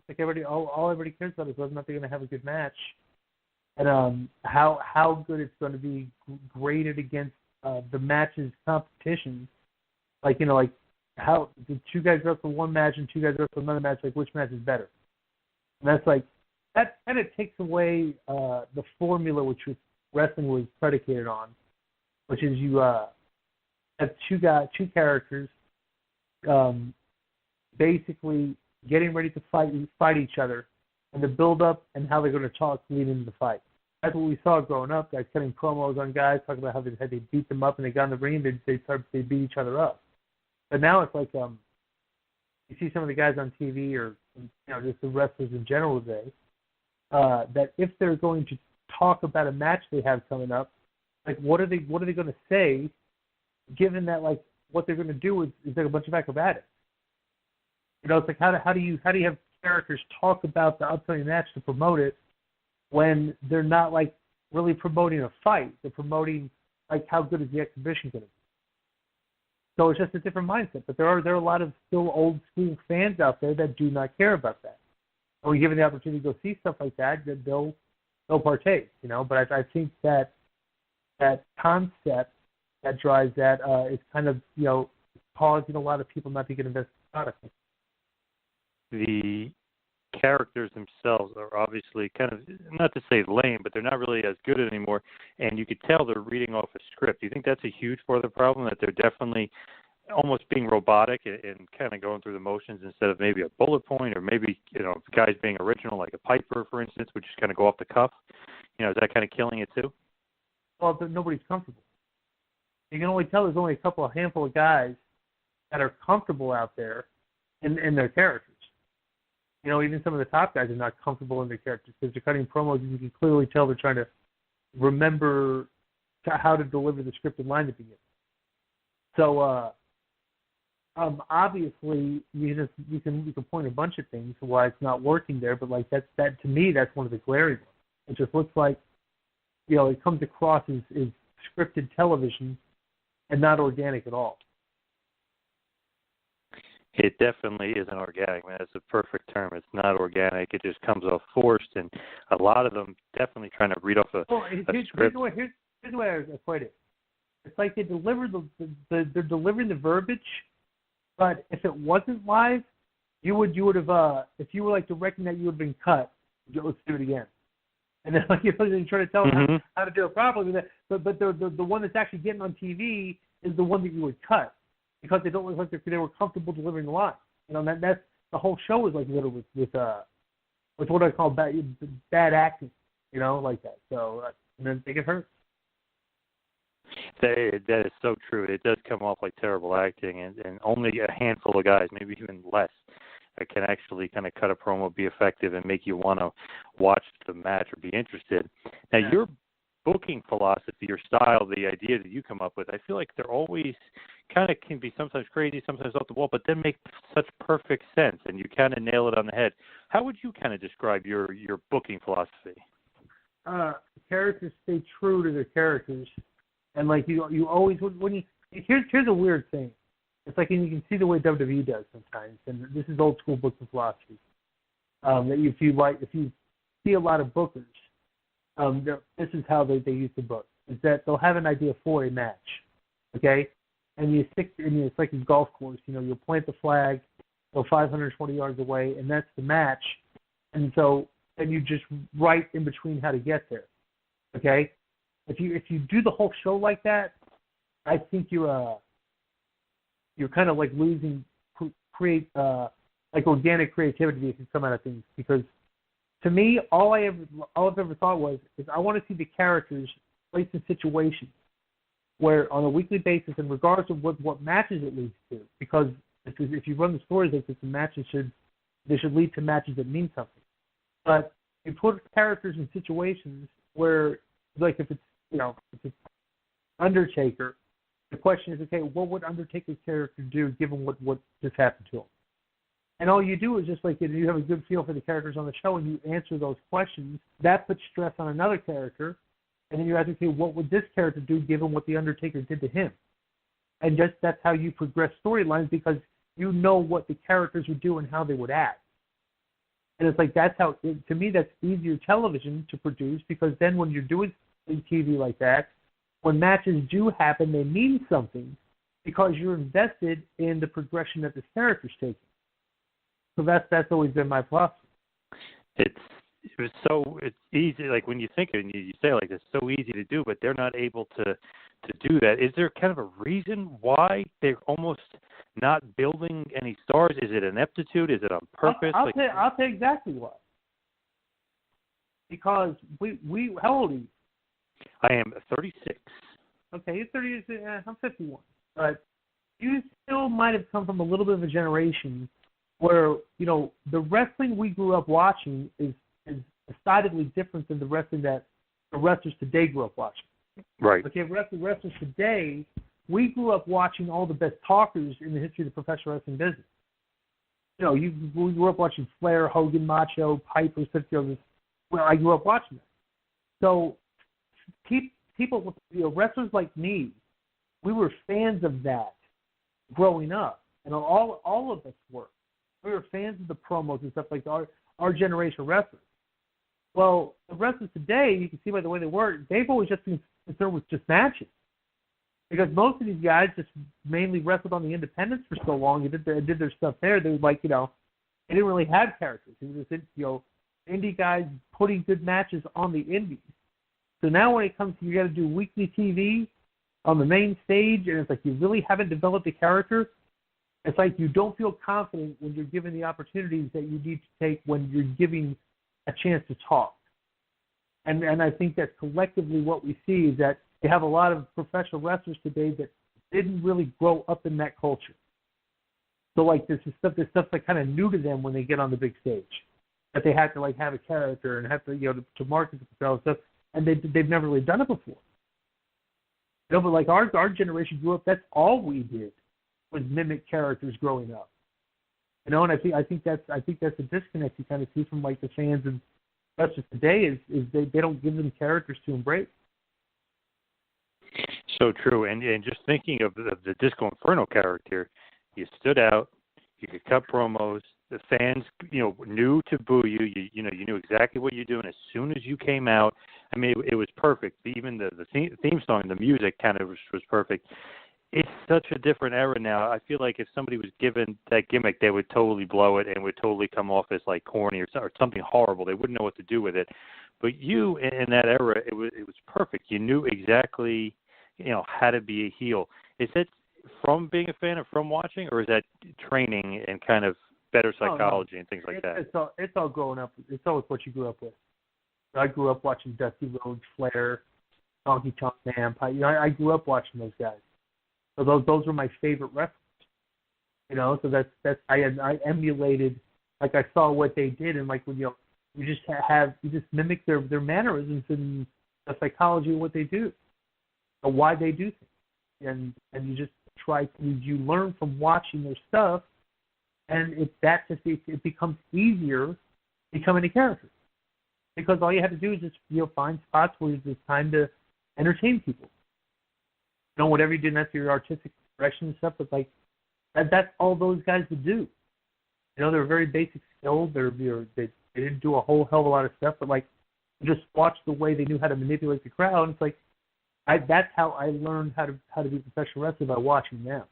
Like all everybody cares about is whether or not they're going to have a good match, and how good it's going to be graded against the match's competition. Like like how the two guys wrestle one match and two guys wrestle another match. Like which match is better? And that's like that kind of takes away the formula which wrestling was predicated on, which is you have two characters, basically getting ready to fight each other, and the build up and how they're going to talk leading into the fight. That's what we saw growing up. Guys cutting promos on guys, talking about how they beat them up and they got in the ring and they beat each other up. But now it's like you see some of the guys on TV or just the wrestlers in general today, that if they're going to talk about a match they have coming up, like what are they going to say, given that like what they're going to do is like a bunch of acrobatics. It's like how do you have characters talk about the upcoming match to promote it when they're not like really promoting a fight? They're promoting like how good is the exhibition going to be. So it's just a different mindset. But there are a lot of still old school fans out there that do not care about that. And when given the opportunity to go see stuff like that, they'll partake. But I think that concept that drives that is kind of causing a lot of people not to get invested in product. The characters themselves are obviously kind of, not to say lame, but they're not really as good anymore, and you could tell they're reading off a script. Do you think that's a huge part of the problem, that they're definitely almost being robotic and kind of going through the motions instead of maybe a bullet point, or maybe, guys being original, like a Piper, for instance, which just kind of go off the cuff? Is that kind of killing it too? Well, nobody's comfortable. You can only tell there's only a handful of guys that are comfortable out there in their characters. Even some of the top guys are not comfortable in their characters because they're cutting promos, and you can clearly tell they're trying to remember how to deliver the scripted line to begin. So, obviously, you can point a bunch of things to why it's not working there, but like that to me, that's one of the glaring ones. It just looks like, it comes across as scripted television and not organic at all. It definitely isn't organic, man. It's a perfect term. It's not organic. It just comes off forced, and a lot of them definitely trying to read off a script. Here's the way I equate it. It's like they deliver they're delivering the verbiage, but if it wasn't live, you would have if you were like directing that, you would have been cut. Let's do it again. And then like you're trying to tell them how to do it properly. But the one that's actually getting on TV is the one that you would cut, because they don't look like they were comfortable delivering the line. That's the whole show is like littered with what I call bad acting, like that. So and then they get hurt. That is so true. It does come off like terrible acting, and only a handful of guys, maybe even less, can actually kind of cut a promo, be effective, and make you want to watch the match or be interested. Now, your booking philosophy, your style, the idea that you come up with, I feel like they're always kind of can be sometimes crazy, sometimes off the wall, but then make such perfect sense, and you kind of nail it on the head. How would you kind of describe your booking philosophy? Characters stay true to their characters, and like you always here's a weird thing. It's like, and you can see the way WWE does sometimes, and this is old school booking philosophy. That if you see a lot of bookers, this is how they use the book. Is that they'll have an idea for a match, okay, and it's like a golf course. You'll plant the flag, go 520 yards away, and that's the match. And so then you just write in between how to get there, okay. If you do the whole show like that, I think you're kind of like losing like organic creativity that can come out of things. Because to me, all I've ever thought is I want to see the characters placed in situations where on a weekly basis, and regardless of what matches it leads to, because if you run the stories like this, the matches should lead to matches that mean something. But you put characters in situations where, like if it's Undertaker, the question is, okay, what would Undertaker's character do given what just happened to him? And all you do is just like you have a good feel for the characters on the show, and you answer those questions. That puts stress on another character, and then you ask, okay, what would this character do given what the Undertaker did to him? And just that's how you progress storylines, because you know what the characters would do and how they would act. And it's like that's how, to me, that's easier television to produce because then when you're doing TV like that, when matches do happen, they mean something because you're invested in the progression that this character's taking. So that's always been my philosophy. It's easy, like when you think of it and you say like it's so easy to do, but they're not able to do that. Is there kind of a reason why they're almost not building any stars? Is it ineptitude? Is it on purpose? I'll tell you exactly why. Because we how old are you? I am 36. Okay, you're 30. I'm 51. But you still might have come from a little bit of a generation where, you know, the wrestling we grew up watching is decidedly different than the wrestling that the wrestlers today grew up watching. Right. Okay, wrestlers today, we grew up watching all the best talkers in the history of the professional wrestling business. You know, we grew up watching Flair, Hogan, Macho, Piper, I grew up watching that. So people, you know, wrestlers like me, we were fans of that growing up, and all of us were. We were fans of the promos and stuff like that, our generation of wrestlers. Well, the wrestlers today, you can see by the way they work, they've always just been concerned with just matches. Because most of these guys just mainly wrestled on the independents for so long, did their stuff there. They were like, you know, they didn't really have characters. It was just, you know, indie guys putting good matches on the indies. So now when it comes to you got to do weekly TV on the main stage, and it's like you really haven't developed a character, it's like you don't feel confident when you're given the opportunities that you need to take when you're giving a chance to talk. And I think that collectively what we see is that you have a lot of professional wrestlers today that didn't really grow up in that culture. So like this stuff's like kind of new to them when they get on the big stage, that they have to like have a character and have to, you know, to market themselves stuff, and they've never really done it before. You know, but like our generation grew up, that's all we did was mimic characters growing up. You know, and I think that's a disconnect you kind of see from like the fans and wrestlers today is they don't give them characters to embrace. So true, and just thinking of the Disco Inferno character, you stood out, you could cut promos, the fans, you know, knew to boo you. You know, you knew exactly what you're doing as soon as you came out. I mean, it was perfect. Even the theme song, the music kind of was perfect. It's such a different era now. I feel like if somebody was given that gimmick, they would totally blow it and would totally come off as like corny or something horrible. They wouldn't know what to do with it. But you, in that era, it was perfect. You knew exactly, you know, how to be a heel. Is it from being a fan or from watching, or is that training and kind of better psychology and things like that? It's all growing up. It's always what you grew up with. I grew up watching Dusty Rhodes, Flair, Honky Tonk Man. You know, I grew up watching those guys. So those were my favorite wrestlers. You know, so that's I emulated, like I saw what they did, and like when you just mimic their mannerisms and the psychology of what they do, or why they do things, and you just you learn from watching their stuff, and it becomes easier becoming a character, because all you have to do is just, you know, find spots where there's time to entertain people. You know, whatever you do, that's your artistic expression and stuff, but like that's all those guys would do. You know, they're very basic skilled. They didn't do a whole hell of a lot of stuff, but like just watch the way they knew how to manipulate the crowd. And it's like that's how I learned how to be a professional wrestler, by watching them.